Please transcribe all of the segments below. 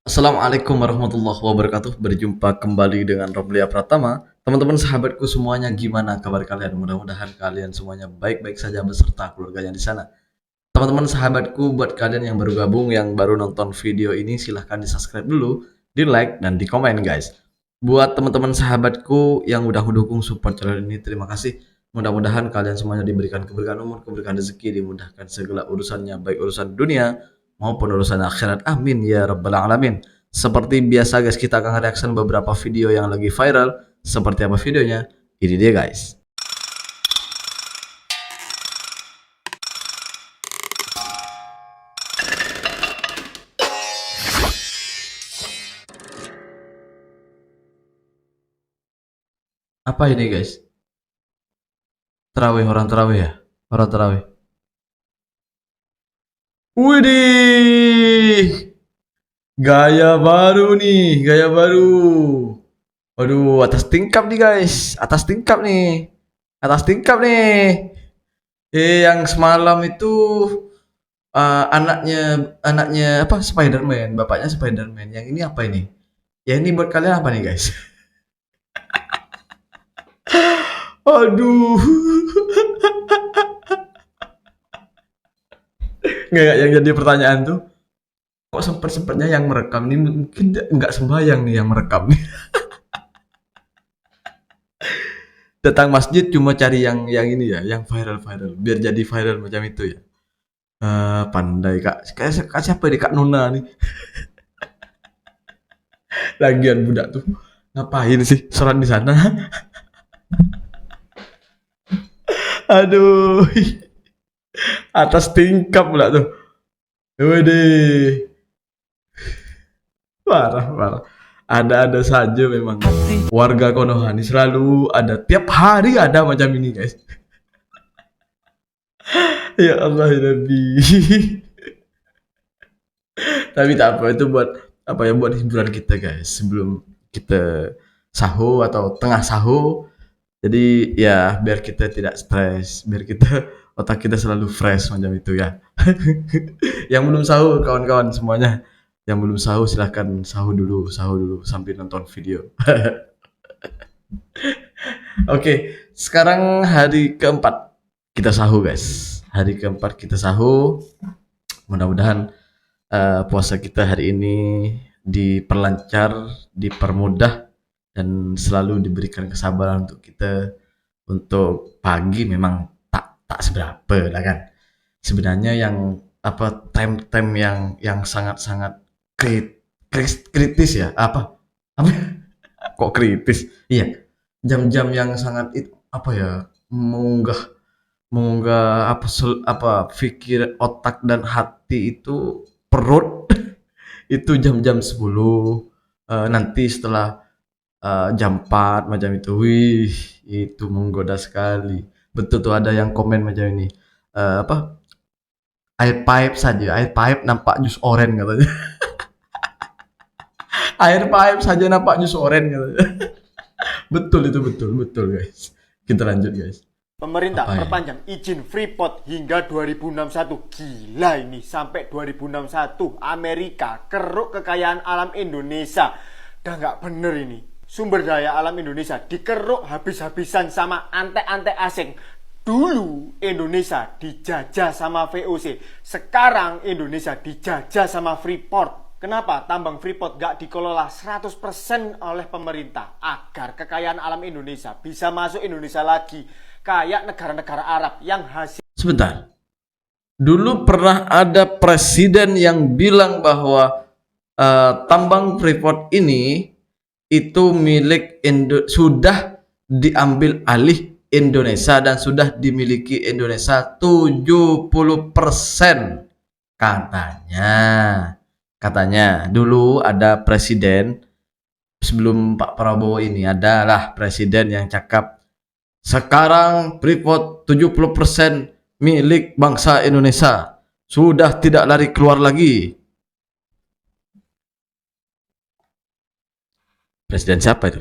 Assalamualaikum warahmatullahi wabarakatuh. Berjumpa kembali dengan Romlia Pratama. Teman-teman sahabatku semuanya, gimana kabar kalian? Mudah-mudahan kalian semuanya baik-baik saja beserta keluarganya di sana. Teman-teman sahabatku, buat kalian yang baru gabung, yang baru nonton video ini, silahkan di subscribe dulu, di like, dan di komen guys. Buat teman-teman sahabatku yang udah mendukung support channel ini, terima kasih. Mudah-mudahan kalian semuanya diberikan keberkahan umur, keberkahan rezeki, dimudahkan segala urusannya, baik urusan dunia maupun urusan akhirat. Amin ya rabbal alamin. Seperti biasa guys, kita akan reaction beberapa video yang lagi viral. Seperti apa videonya? Ini dia guys. Apa ini guys? Terawih, orang terawih ya? Orang terawih. Widih, gaya baru nih, gaya baru. Waduh, atas tingkap nih guys, atas tingkap nih, atas tingkap nih. Yang semalam itu anaknya anaknya apa Spiderman, bapaknya Spiderman. Yang ini apa ini? Ya ini buat kalian apa nih guys? Aduh. Nggak, yang jadi pertanyaan tuh, kok sempet-sempetnya yang merekam ini mungkin nggak sembahyang nih yang merekam nih. Datang masjid cuma cari yang ini ya, yang viral-viral, biar jadi viral macam itu ya. Pandai kak, kayak siapa nih kak Nona nih? Lagian budak tuh ngapain sih sholat di sana? Aduh, atas tingkap pula tuh. Waduh, parah parah. Ada-ada saja memang. Warga Konoha ini selalu ada, tiap hari ada macam ini guys. Ya Allah ya Nabi. Tapi tak apa, itu buat apa ya, buat hiburan kita guys sebelum kita sahur atau tengah sahur. Jadi ya biar kita tidak stres, biar kita otak kita selalu fresh macam itu ya. Yang belum sahur kawan-kawan semuanya, yang belum sahur silahkan sahur dulu sambil nonton video. Oke, sekarang hari keempat kita sahur guys. Hari keempat kita sahur. Mudah-mudahan puasa kita hari ini diperlancar, dipermudah, dan selalu diberikan kesabaran untuk kita. Untuk pagi memang tak seberapa lah kan. Sebenarnya yang apa, time-time yang sangat-sangat kritis ya, apa kok kritis? Iya, jam-jam yang sangat apa ya, mengunggah mengunggah apa pikir, otak dan hati itu, perut itu jam-jam 10, nanti setelah jam 4 macam itu. Wih, itu menggoda sekali. Betul tuh, ada yang komen macam ini. Apa? Air pipe nampak jus oren katanya. Air pipe saja nampak jus oren katanya. Betul itu, betul, betul guys. Kita lanjut guys. Pemerintah Apa ya? perpanjang izin Freeport hingga 2061. Gila ini, sampai 2061 Amerika keruk kekayaan alam Indonesia. Udah nggak bener ini. Sumber daya alam Indonesia dikeruk habis-habisan sama ante-ante asing. Dulu Indonesia dijajah sama VOC, sekarang Indonesia dijajah sama Freeport. Kenapa tambang Freeport gak dikelola 100% oleh pemerintah agar kekayaan alam Indonesia bisa masuk Indonesia lagi, kayak negara-negara Arab yang hasil. Sebentar. Dulu pernah ada presiden yang bilang bahwa tambang Freeport ini itu milik sudah diambil alih Indonesia dan sudah dimiliki Indonesia 70%. Katanya dulu ada presiden sebelum Pak Prabowo ini, adalah presiden yang cakap sekarang Freeport 70% milik bangsa Indonesia, sudah tidak lari keluar lagi. Presiden siapa itu?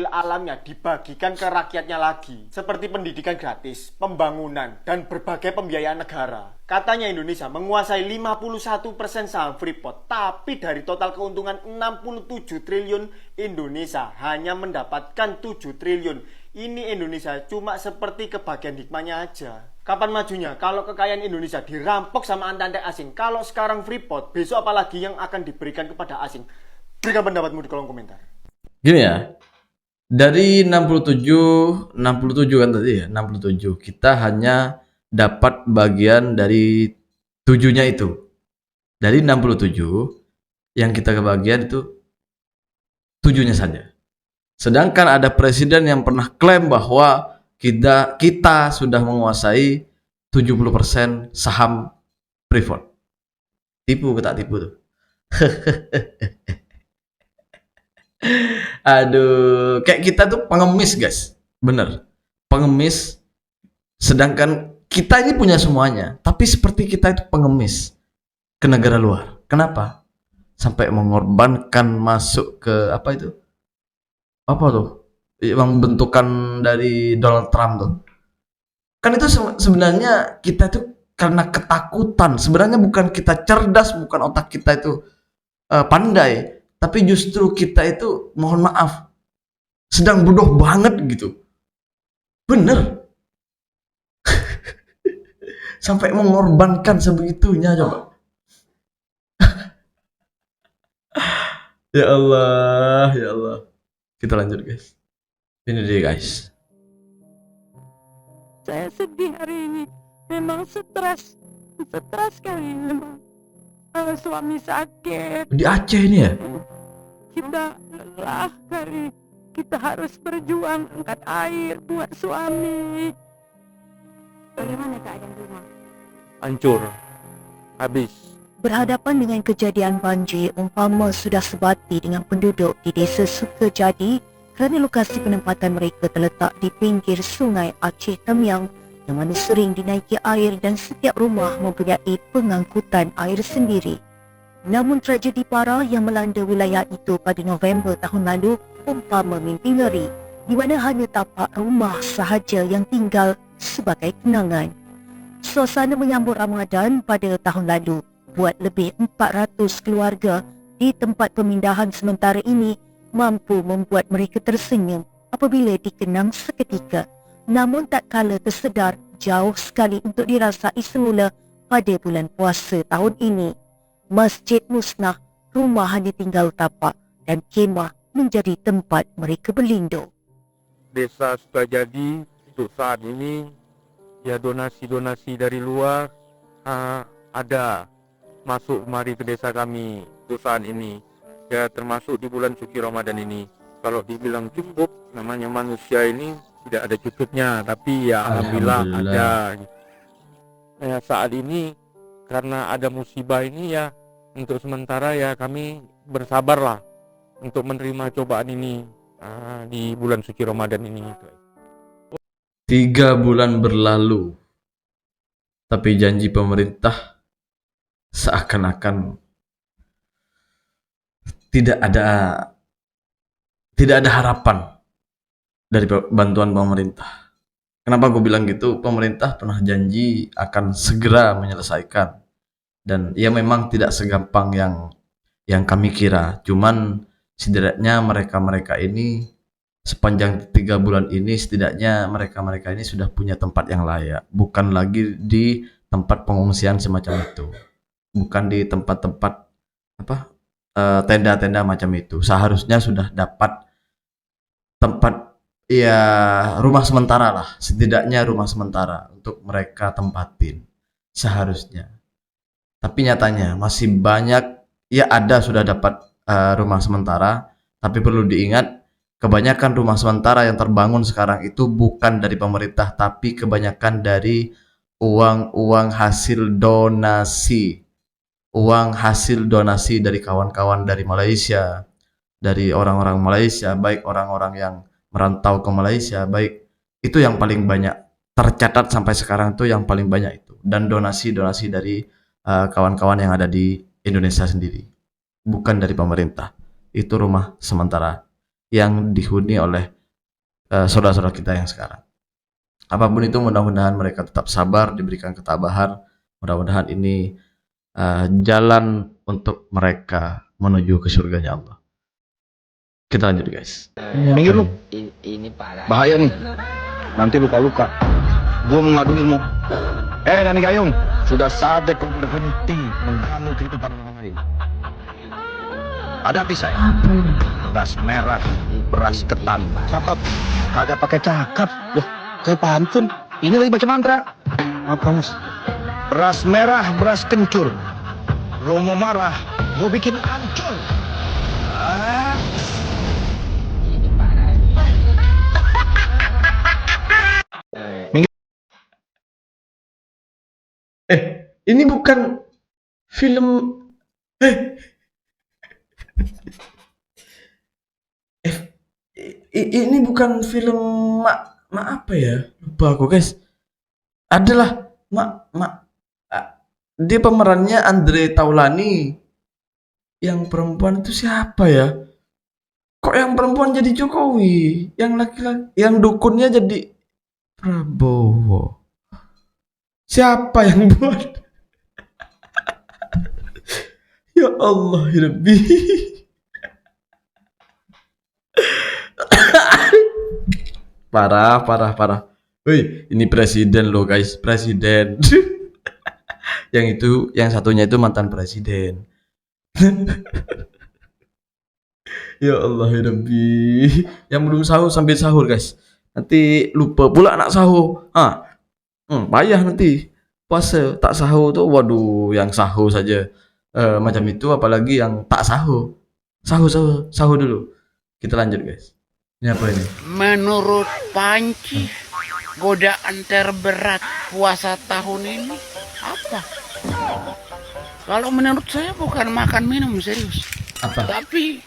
alamnya dibagikan ke rakyatnya lagi, seperti pendidikan gratis, pembangunan, dan berbagai pembiayaan negara. Katanya Indonesia menguasai 51% saham Freeport, tapi dari total keuntungan 67 triliun, Indonesia hanya mendapatkan 7 triliun. Ini Indonesia cuma seperti kebagian hikmahnya aja. Kapan majunya kalau kekayaan Indonesia dirampok sama antek asing? Kalau sekarang Freeport, besok apalagi yang akan diberikan kepada asing? Berikan pendapatmu di kolom komentar. Gini ya, dari 67 kan tadi ya, 67 kita hanya dapat bagian dari 7-nya itu. Dari 67 yang kita kebagian itu 7-nya saja. Sedangkan ada presiden yang pernah klaim bahwa kita sudah menguasai 70% saham Freeport. Tipu ke tak tipu tuh. Aduh, kayak kita tuh pengemis guys, bener, pengemis. Sedangkan kita ini punya semuanya, tapi seperti kita itu pengemis ke negara luar. Kenapa? Sampai mengorbankan masuk ke apa itu? Apa tuh? Yang bentukan dari Donald Trump tuh. Kan itu sebenarnya kita itu karena ketakutan. Sebenarnya bukan kita cerdas, bukan otak kita itu pandai, tapi justru kita itu mohon maaf sedang bodoh banget gitu. Bener. Sampai mengorbankan sebegitunya coba. Ya Allah, ya Allah. Kita lanjut guys. Ini dia guys. Saya sedih hari ini, memang stres sekali memang. Suami sakit, Di Aceh ini ya? kita lelah kali, kita harus berjuang angkat air buat suami. Bagaimana keadaan rumah? Hancur, habis. Berhadapan dengan kejadian banjir, umpama sudah sebati dengan penduduk di desa Sukajadi kerana lokasi penempatan mereka terletak di pinggir sungai Aceh Tamiang yang mana sering dinaiki air dan setiap rumah mempunyai pengangkutan air sendiri. Namun tragedi parah yang melanda wilayah itu pada November tahun lalu umpama mimpi ngeri, di mana hanya tapak rumah sahaja yang tinggal sebagai kenangan. Suasana menyambut Ramadan pada tahun lalu buat lebih 400 keluarga di tempat pemindahan sementara ini mampu membuat mereka tersenyum apabila dikenang seketika. Namun tak kala tersedar jauh sekali untuk dirasai semula pada bulan puasa tahun ini. Masjid musnah, rumah hanya tinggal tapak dan kemah menjadi tempat mereka berlindung. Desa Sukajadi untuk saat ini ya donasi-donasi dari luar ada masuk mari ke desa kami untuk saat ini. Ya termasuk di bulan suci Ramadan ini. Kalau dibilang cukup, namanya manusia ini tidak ada cukupnya, tapi ya alhamdulillah ada. Ya, saat ini karena ada musibah ini ya untuk sementara ya kami bersabarlah untuk menerima cobaan ini di bulan suci Ramadan ini. 3 bulan berlalu, tapi janji pemerintah seakan-akan tidak ada harapan dari bantuan pemerintah. Kenapa gue bilang gitu? Pemerintah pernah janji akan segera menyelesaikan, dan ya memang tidak segampang yang kami kira. Cuman setidaknya mereka ini sepanjang 3 bulan ini setidaknya mereka ini sudah punya tempat yang layak, bukan lagi di tempat pengungsian semacam itu, bukan di tempat-tempat tenda-tenda macam itu. Seharusnya sudah dapat tempat ya rumah sementara lah, setidaknya rumah sementara untuk mereka tempatin seharusnya. Tapi nyatanya masih banyak ya ada sudah dapat rumah sementara, tapi perlu diingat kebanyakan rumah sementara yang terbangun sekarang itu bukan dari pemerintah, tapi kebanyakan dari uang hasil donasi. Uang hasil donasi dari kawan-kawan dari Malaysia, dari orang-orang Malaysia, baik orang-orang yang merantau ke Malaysia, baik itu yang paling banyak tercatat sampai sekarang itu yang paling banyak itu, dan donasi-donasi dari kawan-kawan yang ada di Indonesia sendiri, bukan dari pemerintah. Itu rumah sementara. yang dihuni oleh saudara-saudara kita yang sekarang. Apapun itu, mudah-mudahan mereka tetap sabar, diberikan ketabahan. Mudah-mudahan ini jalan untuk mereka menuju ke surganya Allah. Kita lanjut guys. Minggir lu. Ini parah. Bahaya nih. Nanti luka-luka. Gua mau ngadu ilmu. Nani Gayung, sudah saatnya kau berhenti mengganggu kehidupan orang lain. Hadapi saya. Beras merah, beras ketan. Cakep. Kagak pakai cakep. Loh, kayak pantun. Ini lagi baca mantra. Apa kamu? Beras merah, beras kencur. Lo mau marah, gua bikin hancur. Ah. Ini bukan film ini bukan film apa ya? Lupa aku guys. Adalah dia pemerannya Andre Taulani. Yang perempuan itu siapa ya? Kok yang perempuan jadi Jokowi, yang laki-laki, yang dukunnya jadi Prabowo. Siapa yang buat? Ya Allah, ya Rabbi. Parah. Wih, ini presiden loh guys, presiden. Yang satunya itu mantan presiden. Ya Allah, ya Rabbi. Yang belum sahur sambil sahur guys. Nanti lupa pula anak sahur. Payah nanti. Puasa tak sahur tuh, waduh, yang sahur saja macam itu, apalagi yang tak sahur. Sahur dulu. Kita lanjut guys. Ini apa ini? Menurut Panci, godaan terberat puasa tahun ini apa? Kalau menurut saya bukan makan minum, serius. Apa? Tapi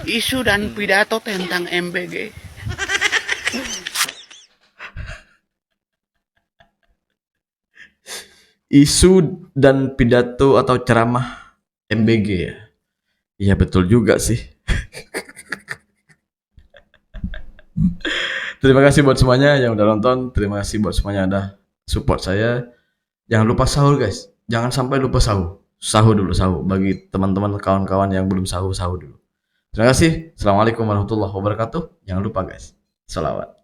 isu dan pidato tentang MBG. Isu dan pidato atau ceramah MBG ya? Iya betul juga sih. Terima kasih buat semuanya yang udah nonton. Terima kasih buat semuanya yang udah support saya. Jangan lupa sahur guys. Jangan sampai lupa sahur. Sahur dulu, sahur. Bagi teman-teman kawan-kawan yang belum sahur, sahur dulu. Terima kasih. Assalamualaikum warahmatullahi wabarakatuh. Jangan lupa guys. Salawat.